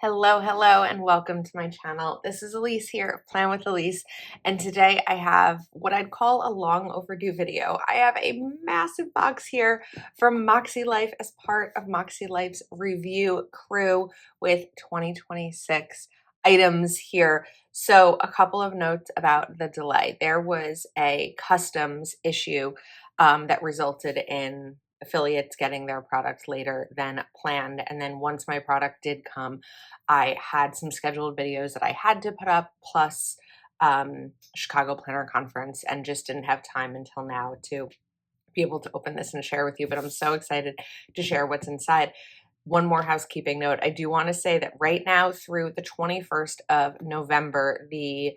Hello, and welcome to my channel. This is Elise here of Plan with Elise, and today I have what I'd call a long overdue video. I have a massive box here from MakseLife as part of MakseLife's review crew with 2026 items here. So a couple of notes about the delay. There was a customs issue that resulted in affiliates getting their product later than planned. And then once my product did come, I had some scheduled videos that I had to put up, plus Chicago Planner Conference, and just didn't have time until now to be able to open this and share with you. But I'm so excited to share what's inside. One more housekeeping note. I do want to say that right now through the 21st of November, the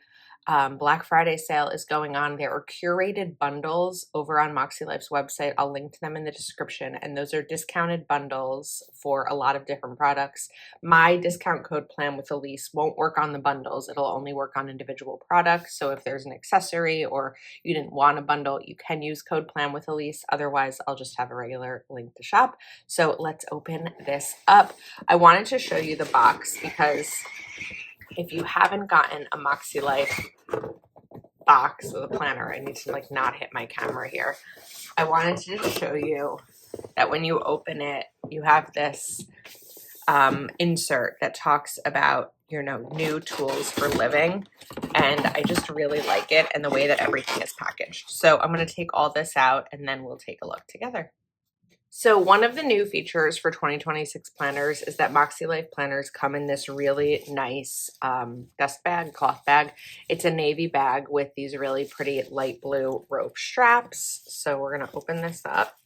Black Friday sale is going on. There are curated bundles over on MakseLife's website. I'll link to them in the description, and those are discounted bundles for a lot of different products. My discount code Plan with Elise won't work on the bundles. It'll only work on individual products. So if there's an accessory or you didn't want a bundle, you can use code Plan with Elise. Otherwise, I'll just have a regular link to shop. So let's open this up. I wanted to show you the box because if you haven't gotten a MakseLife box with a planner, I need to not hit my camera here. I wanted to just show you that when you open it, you have this insert that talks about new tools for living, and I just really like it and the way that everything is packaged. So I'm going to take all this out and then we'll take a look together. So one of the new features for 2026 planners is that MakseLife planners come in this really nice dust bag, cloth bag. It's a navy bag with these really pretty light blue rope straps. So we're going to open this up.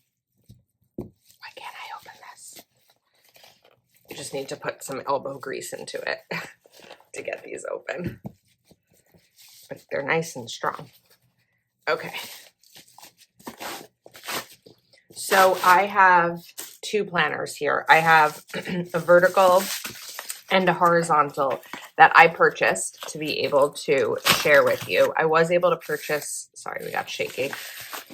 Why can't I open this? You just need to put some elbow grease into it to get these open. But they're nice and strong. Okay. So I have two planners here. I have a vertical and a horizontal that I purchased to be able to share with you. I was able to purchase, sorry, we got shaky.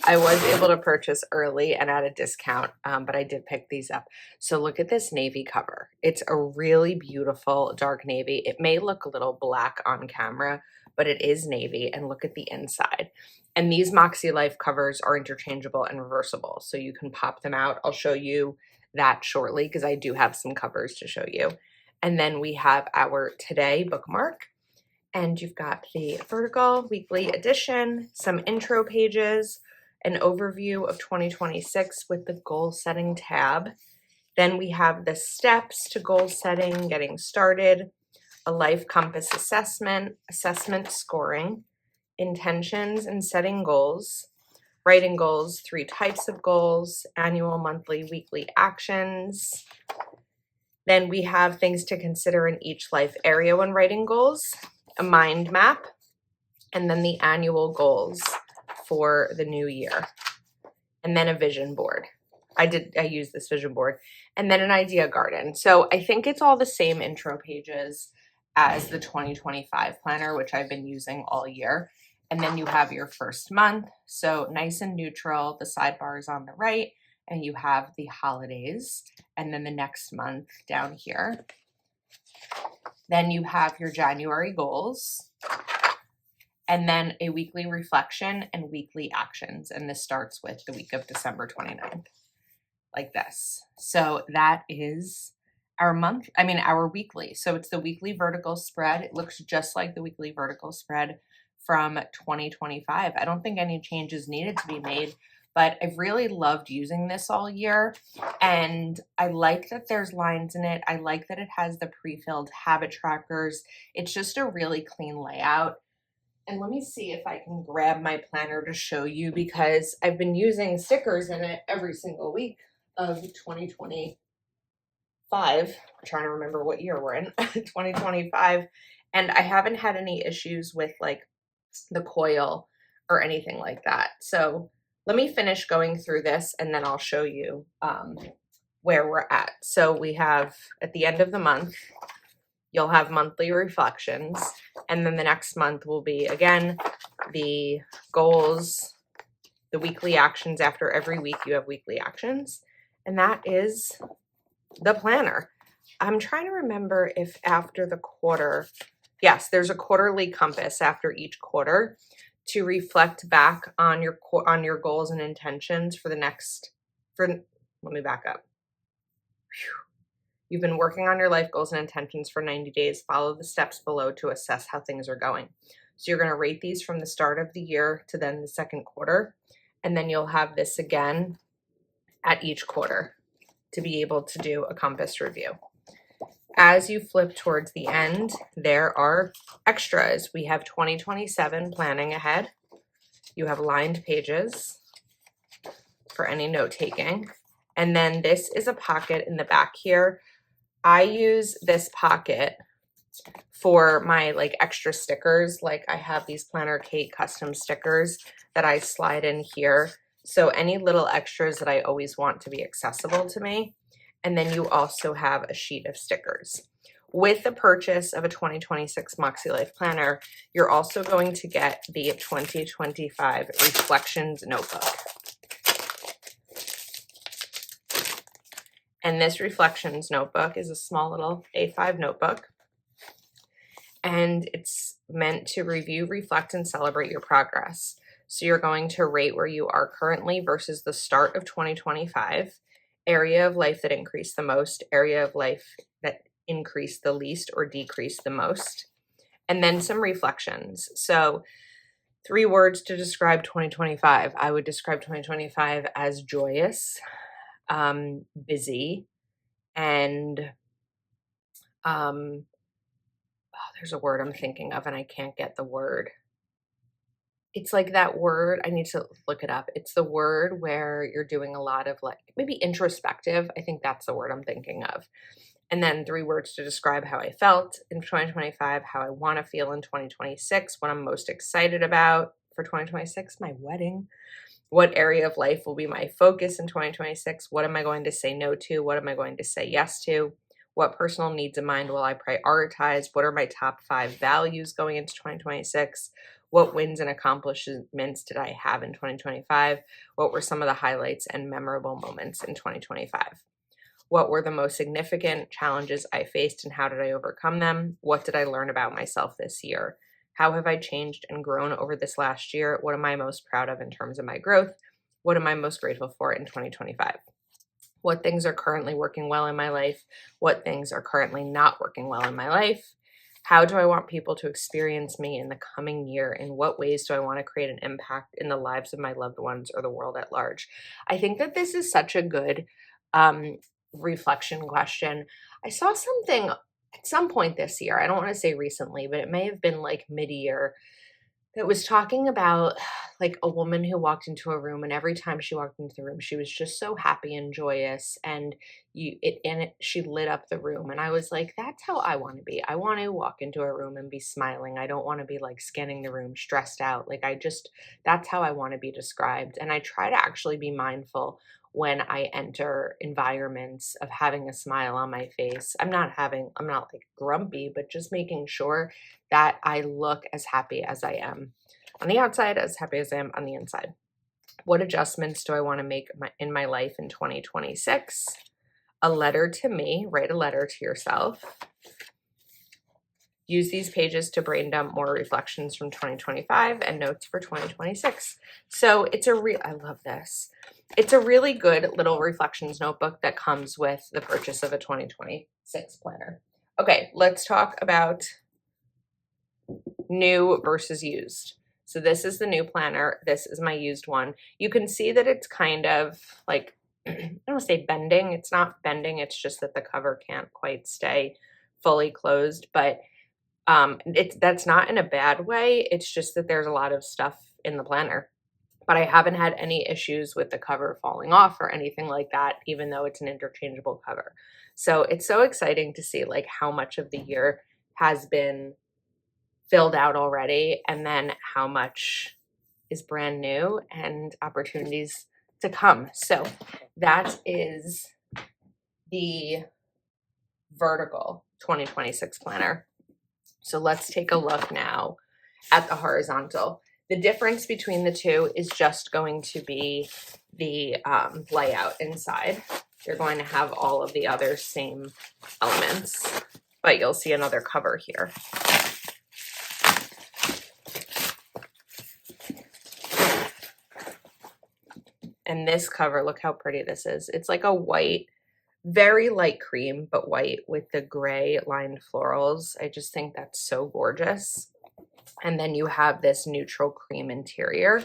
I was able to purchase early and at a discount, but I did pick these up. So look at this navy cover. It's a really beautiful dark navy. It may look a little black on camera, but it is navy, and look at the inside. And these MakseLife covers are interchangeable and reversible, so you can pop them out. I'll show you that shortly because I do have some covers to show you. And then we have our Today bookmark, and you've got the vertical weekly edition, some intro pages, an overview of 2026 with the goal setting tab. Then we have the steps to goal setting, getting started, a life compass assessment scoring, intentions and setting goals, writing goals, 3 types of goals, annual, monthly, weekly actions. Then we have things to consider in each life area when writing goals, a mind map, and then the annual goals for the new year, and then a vision board. I use this vision board, and then an idea garden. So I think it's all the same intro pages as the 2025 planner, which I've been using all year. And then you have your first month, so nice and neutral. The sidebar is on the right, and you have the holidays, and then the next month down here. Then you have your January goals, and then a weekly reflection and weekly actions. And this starts with the week of December 29th, like this. So that is our weekly. So it's the weekly vertical spread. It looks just like the weekly vertical spread from 2025. I don't think any changes needed to be made, but I've really loved using this all year. And I like that there's lines in it. I like that it has the pre-filled habit trackers. It's just a really clean layout. And let me see if I can grab my planner to show you, because I've been using stickers in it every single week of 2025. I'm trying to remember what year we're in, 2025. And I haven't had any issues with the coil or anything like that. So let me finish going through this and then I'll show you where we're at. So we have, at the end of the month, you'll have monthly reflections, and then the next month will be, again, the goals, the weekly actions. After every week, you have weekly actions, and that is the planner. I'm trying to remember if after the quarter, yes, there's a quarterly compass after each quarter to reflect back on your goals and intentions for the next, let me back up. You've been working on your life goals and intentions for 90 days. Follow the steps below to assess how things are going. So you're going to rate these from the start of the year to then the second quarter. And then you'll have this again at each quarter to be able to do a compass review. As you flip towards the end, there are extras. We have 2027 planning ahead. You have lined pages for any note taking. And then this is a pocket in the back here. I use this pocket for my like extra stickers. Like I have these Planner Kate custom stickers that I slide in here. So any little extras that I always want to be accessible to me. And then you also have a sheet of stickers. With the purchase of a 2026 MakseLife planner, you're also going to get the 2025 Reflections Notebook. And this Reflections Notebook is a small little A5 notebook. And it's meant to review, reflect, and celebrate your progress. So you're going to rate where you are currently versus the start of 2025, area of life that increased the most, area of life that increased the least or decreased the most, and then some reflections. So 3 words to describe 2025. I would describe 2025 as joyous, busy, and there's a word I'm thinking of and I can't get the word. It's like that word, I need to look it up. It's the word where you're doing a lot of like, maybe introspective. I think that's the word I'm thinking of. And then 3 words to describe how I felt in 2025, how I want to feel in 2026, what I'm most excited about for 2026, my wedding. What area of life will be my focus in 2026? What am I going to say no to? What am I going to say yes to? What personal needs of mine will I prioritize? What are my top 5 values going into 2026? What wins and accomplishments did I have in 2025? What were some of the highlights and memorable moments in 2025? What were the most significant challenges I faced and how did I overcome them? What did I learn about myself this year? How have I changed and grown over this last year? What am I most proud of in terms of my growth? What am I most grateful for in 2025? What things are currently working well in my life? What things are currently not working well in my life? How do I want people to experience me in the coming year? In what ways do I want to create an impact in the lives of my loved ones or the world at large? I think that this is such a good reflection question. I saw something at some point this year, I don't want to say recently, but it may have been like mid-year, that was talking about like a woman who walked into a room and every time she walked into the room she was just so happy and joyous, and she lit up the room, and I was like, that's how I want to be. I want to walk into a room and be smiling. I don't want to be like scanning the room stressed out. Like that's how I want to be described. And I try to actually be mindful when I enter environments of having a smile on my face. I'm not like grumpy, but just making sure that I look as happy as I am on the outside, as happy as I am on the inside. What adjustments do I want to make in my life in 2026? A letter to me, write a letter to yourself. Use these pages to brain dump more reflections from 2025 and notes for 2026. So I love this. It's a really good little reflections notebook that comes with the purchase of a 2026 planner. Okay, let's talk about new versus used. So this is the new planner. This is my used one. You can see that it's kind of like, I don't want to say bending. It's not bending. It's just that the cover can't quite stay fully closed, but that's not in a bad way. It's just that there's a lot of stuff in the planner, but I haven't had any issues with the cover falling off or anything like that, even though it's an interchangeable cover. So it's so exciting to see like how much of the year has been filled out already, and then how much is brand new and opportunities to come. So that is the vertical 2026 planner. So let's take a look now at the horizontal. The difference between the two is just going to be the layout inside. you're going to have all of the other same elements, but you'll see another cover here. And this cover, look how pretty this is. It's like a white, very light cream, but white with the gray lined florals. I just think that's so gorgeous. And then you have this neutral cream interior.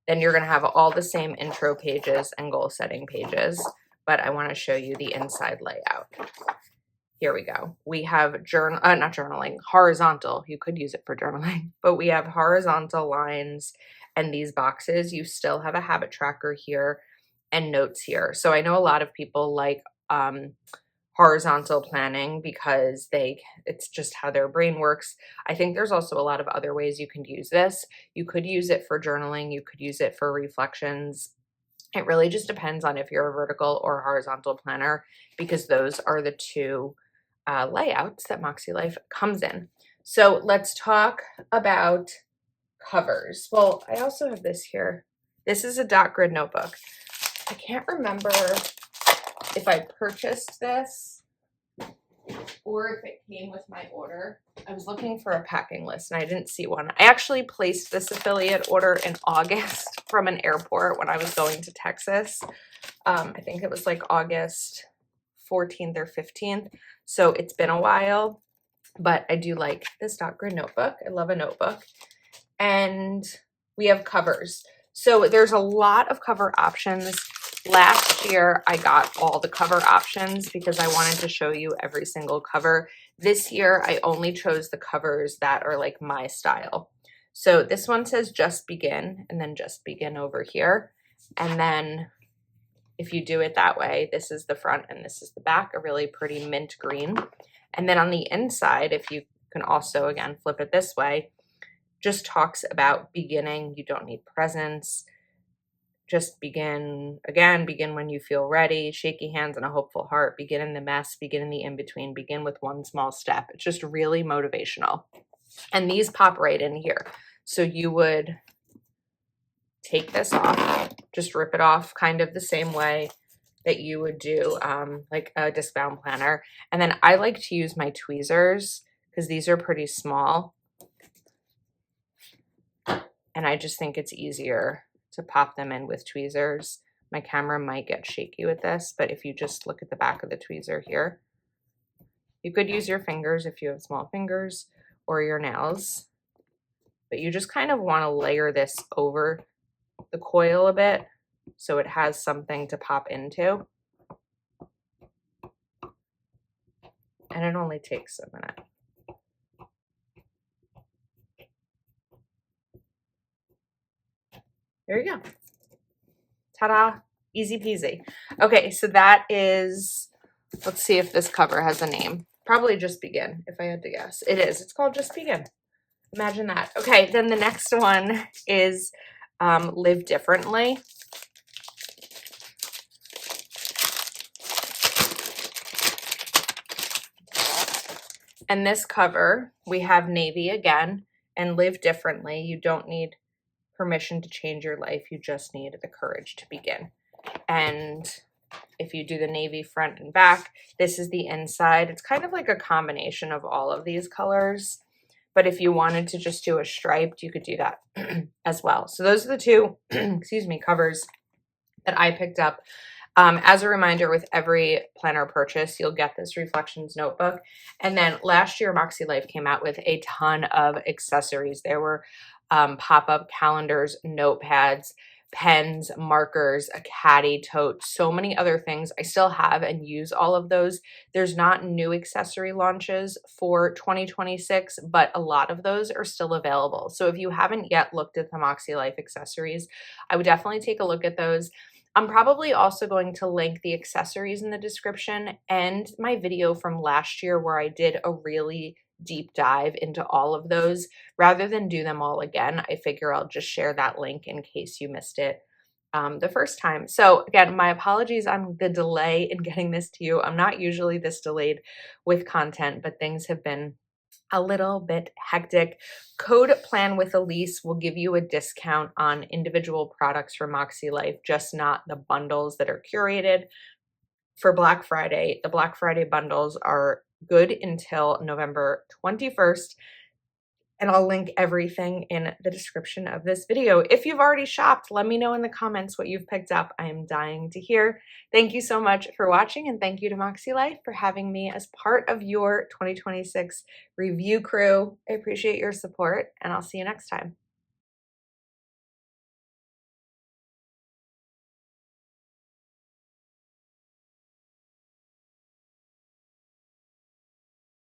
Then you're going to have all the same intro pages and goal setting pages, but I want to show you the inside layout. Here we go. We have not journaling, horizontal. You could use it for journaling, but we have horizontal lines and these boxes. You still have a habit tracker here and notes here. So I know a lot of people like horizontal planning because it's just how their brain works. I think there's also a lot of other ways you can use this. You could use it for journaling. You could use it for reflections. It really just depends on if you're a vertical or horizontal planner, because those are the two layouts that MakseLife comes in. So let's talk about covers. Well, I also have this here. This is a dot grid notebook. I can't remember if I purchased this or if it came with my order. I was looking for a packing list and I didn't see one. I actually placed this affiliate order in August from an airport when I was going to Texas. I think it was like August 14th or 15th. So it's been a while, but I do like this dot grid notebook. I love a notebook. And we have covers. So there's a lot of cover options. Last year, I got all the cover options because I wanted to show you every single cover. This year, I only chose the covers that are like my style. So this one says Just Begin, and then Just Begin over here. And then if you do it that way, this is the front and this is the back, a really pretty mint green. And then on the inside, if you can also, again, flip it this way, just talks about beginning. You don't need presents. Just begin, again, begin when you feel ready, shaky hands and a hopeful heart, begin in the mess, begin in the in-between, begin with one small step. It's just really motivational. And these pop right in here. So you would take this off, just rip it off kind of the same way that you would do like a disc-bound planner. And then I like to use my tweezers because these are pretty small. And I just think it's easier to pop them in with tweezers. My camera might get shaky with this, but if you just look at the back of the tweezer here, you could use your fingers if you have small fingers or your nails, but you just kind of want to layer this over the coil a bit so it has something to pop into. And it only takes a minute. There you go. Ta-da, easy peasy. Okay, so that is, let's see if this cover has a name. Probably Just Begin, if I had to guess. It is, it's called Just Begin. Imagine that. Okay, then the next one is Live Differently. And this cover, we have navy again, and Live Differently. You don't need permission to change your life. You just need the courage to begin. And if you do the navy front and back, this is the inside. It's kind of like a combination of all of these colors. But if you wanted to just do a striped, you could do that as well. So those are the two, excuse me, covers that I picked up. As a reminder, with every planner purchase, you'll get this reflections notebook. And then last year, MakseLife came out with a ton of accessories. There were pop-up calendars, notepads, pens, markers, a caddy tote, so many other things. I still have and use all of those. There's not new accessory launches for 2026, but a lot of those are still available. So if you haven't yet looked at the MakseLife accessories, I would definitely take a look at those. I'm probably also going to link the accessories in the description and my video from last year where I did a really deep dive into all of those. Rather than do them all again, I figure I'll just share that link in case you missed it the first time. So again, my apologies on the delay in getting this to you. I'm not usually this delayed with content, but things have been a little bit hectic. Code Plan with Elise will give you a discount on individual products from MakseLife, just not the bundles that are curated. for Black Friday. The Black Friday bundles are good until November 21st. And I'll link everything in the description of this video. If you've already shopped, let me know in the comments what you've picked up. I am dying to hear. Thank you so much for watching, and thank you to MakseLife for having me as part of your 2026 review crew. I appreciate your support, and I'll see you next time.